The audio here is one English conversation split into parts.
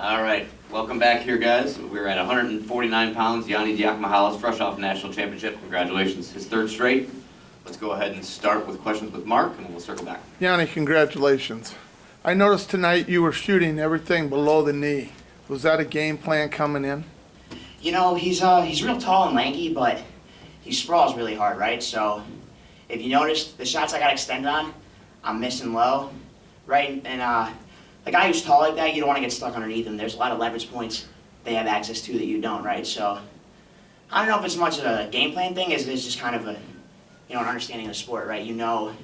All right, welcome back here, guys. We're at 149 pounds. Yianni Diakomihalis, fresh off national championship. Congratulations, his third straight. Let's go ahead and start with questions with Mark, and we'll circle back. Yianni, congratulations. I noticed tonight you were shooting everything below the knee. Was that a game plan coming in? You know, he's real tall and lanky, but he sprawls really hard, right? So if you noticed, the shots I got extended on, I'm missing low, right? And a guy who's tall like that, you don't want to get stuck underneath him. There's a lot of leverage points they have access to that you don't, right? So I don't know if it's much of a game plan thing as it is just kind of a, an understanding of the sport, right? You know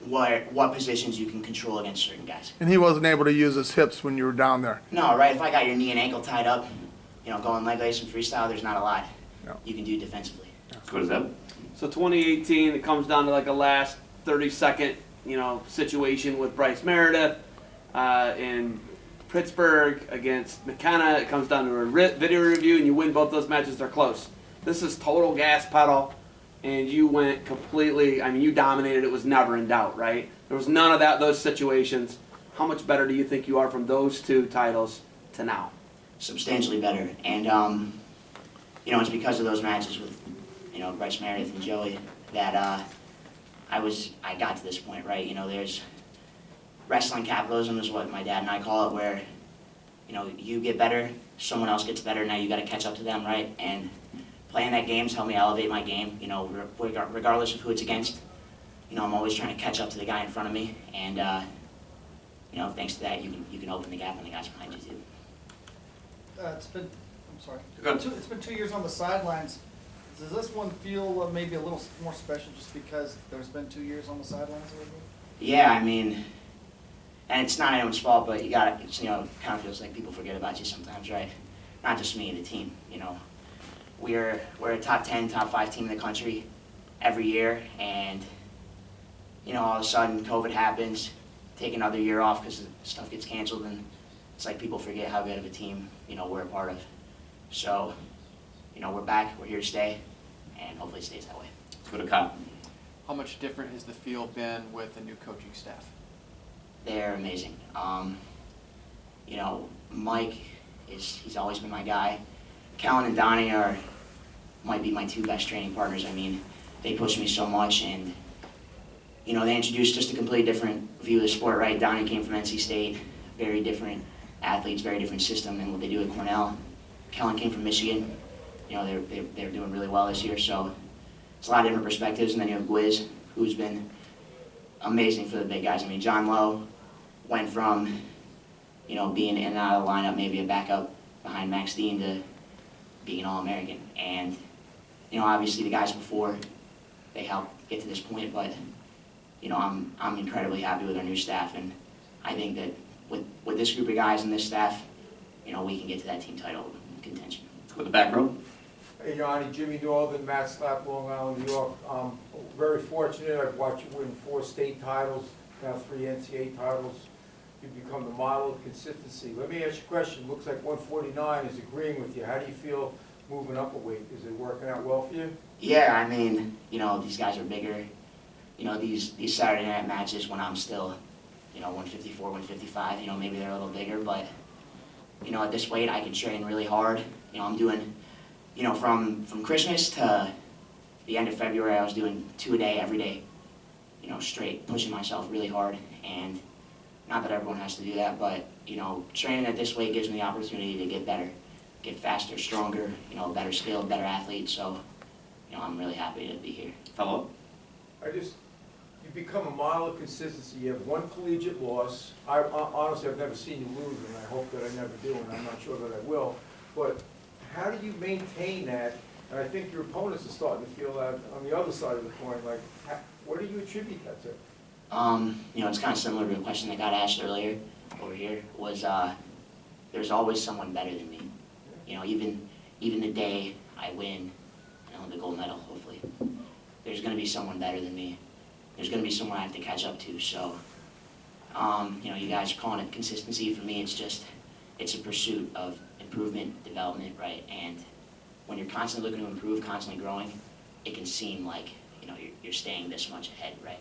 what positions you can control against certain guys. And he wasn't able to use his hips when you were down there. No, right? If I got your knee and ankle tied up, going leg lace and freestyle, there's not a lot you can do defensively. Let's go to Zeb. So 2018, it comes down to like a last 30-second, situation with Bryce Meredith in Pittsburgh against McKenna. It comes down to a video review, and you win both those matches. They're close. This is total gas pedal, and you went completely. I mean, you dominated. It was never in doubt, right? There was none of those situations. How much better do you think you are from those two titles to now? Substantially better, and it's because of those matches with Bryce Meredith and Joey that I got to this point, right? There's wrestling capitalism is what my dad and I call it, where you get better, someone else gets better, now you got to catch up to them, right? And playing that game's helped me elevate my game, regardless of who it's against. I'm always trying to catch up to the guy in front of me, and thanks to that, you can open the gap on the guys behind you too. It's been 2 years on the sidelines. Does this one feel maybe a little more special just because there's been 2 years on the sidelines already? Yeah, I mean, and it's not anyone's fault, but it kind of feels like people forget about you sometimes, right? Not just me, the team. We're a top 10, top 5 team in the country every year, and all of a sudden COVID happens, take another year off because stuff gets canceled, and it's like people forget how good of a team we're a part of. So, we're back, we're here to stay, and hopefully it stays that way. Let's go to Kyle. How much different has the field been with the new coaching staff? They're amazing. Mike he's always been my guy. Callan and Donnie might be my two best training partners. I mean, they push me so much, and they introduced just a completely different view of the sport, right? Donnie came from NC State, very different athletes, very different system than what they do at Cornell. Callan came from Michigan. They're doing really well this year, so it's a lot of different perspectives. And then you have Gwiz, who's been amazing for the big guys. I mean, John Lowe went from being in and out of the lineup, maybe a backup behind Max Dean, to being an All-American. And obviously the guys before, they helped get to this point, but I'm incredibly happy with our new staff, and I think that with this group of guys and this staff, we can get to that team title contention. Let's go to the back row. Hey, Yianni, Jimmy Northern, Matt Slap, Long Island, New York. Very fortunate. I've watched you win 4 state titles, now 3 NCAA titles. You've become the model of consistency. Let me ask you a question. Looks like 149 is agreeing with you. How do you feel moving up a weight? Is it working out well for you? Yeah, I mean, these guys are bigger. These Saturday night matches when I'm still, 154, 155, maybe they're a little bigger, but, at this weight I can train really hard. I'm doing, from Christmas to the end of February, I was doing 2 a day every day, straight, pushing myself really hard. And not that everyone has to do that, but, training at this weight gives me the opportunity to get better, get faster, stronger, better skilled, better athlete. So, I'm really happy to be here. Follow up. You become a model of consistency. You have 1 collegiate loss. Honestly, I've never seen you lose, and I hope that I never do, and I'm not sure that I will. But how do you maintain that? And I think your opponents are starting to feel that on the other side of the coin. Like, what do you attribute that to? It's kind of similar to a question that got asked earlier over here, was there's always someone better than me. Even the day I win, the gold medal, hopefully, there's going to be someone better than me. There's going to be someone I have to catch up to. So, you guys are calling it consistency. For me, it's a pursuit of improvement, development, right? And when you're constantly looking to improve, constantly growing, it can seem like, you're staying this much ahead, right?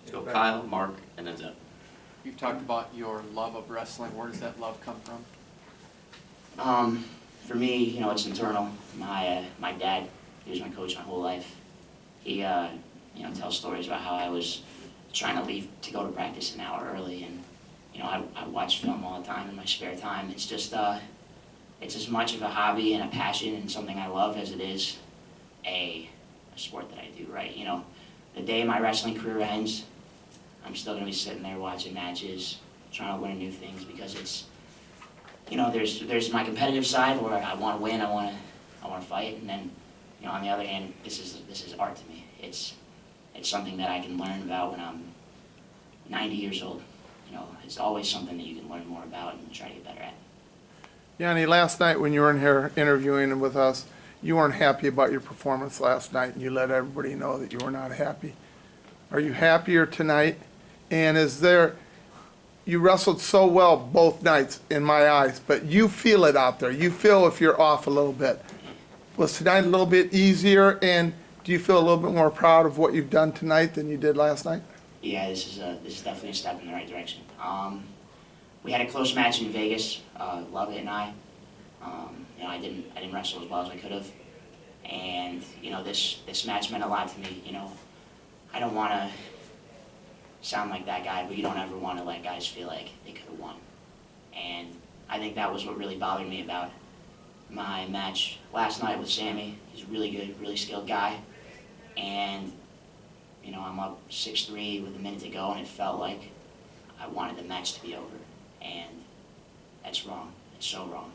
Let's go Kyle, Mark, and then Zeb. You've talked about your love of wrestling. Where does that love come from? For me, you know, it's internal. My dad, he was my coach my whole life. He, you know, tells stories about how I was trying to leave to go to practice an hour early, and you know, I watch film all the time in my spare time. It's just, it's as much of a hobby and a passion and something I love as it is a sport that I do, right? You know, the day my wrestling career ends, I'm still gonna be sitting there watching matches, trying to learn new things, because it's, you know, there's my competitive side where I want to win, I want to fight, and then, you know, on the other hand, this is art to me. It's something that I can learn about when I'm 90 years old. You know, it's always something that you can learn more about and try to get better at. Yanni, last night when you were in here interviewing with us, you weren't happy about your performance last night, and you let everybody know that you were not happy. Are you happier tonight? And you wrestled so well both nights in my eyes, but you feel it out there. You feel if you're off a little bit. Was tonight a little bit easier, and do you feel a little bit more proud of what you've done tonight than you did last night? Yeah, this is definitely a step in the right direction. We had a close match in Vegas, Lovett and I. You know, I didn't wrestle as well as I could have, and you know, this match meant a lot to me. You know, I don't want to sound like that guy, but you don't ever want to let guys feel like they could have won. And I think that was what really bothered me about my match last night with Sammy. He's a really good, really skilled guy, and you know, I'm up 6-3 with a minute to go, and it felt like I wanted the match to be over, and that's wrong. It's so wrong.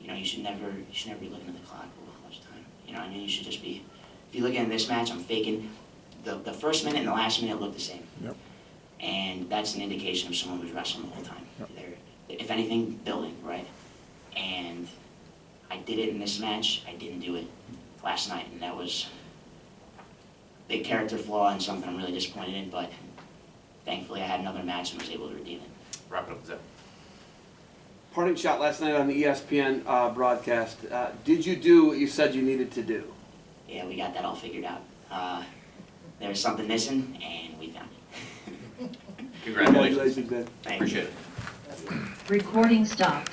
You know, you should never be looking at the clock or how much time. You know, I mean, you should just be. If you look at this match, I'm faking. The first minute and the last minute look the same. Yep. And that's an indication of someone who's wrestling the whole time. Yep. They're, if anything, building, right? And I did it in this match. I didn't do it last night, and that was a big character flaw and something I'm really disappointed in, but thankfully I had another match and was able to redeem it. Wrap it up, Zip. Parting shot last night on the ESPN broadcast. Did you do what you said you needed to do? Yeah, we got that all figured out. There was something missing, and we found it. Congratulations. Ben. Thank you. Appreciate it. Recording stopped.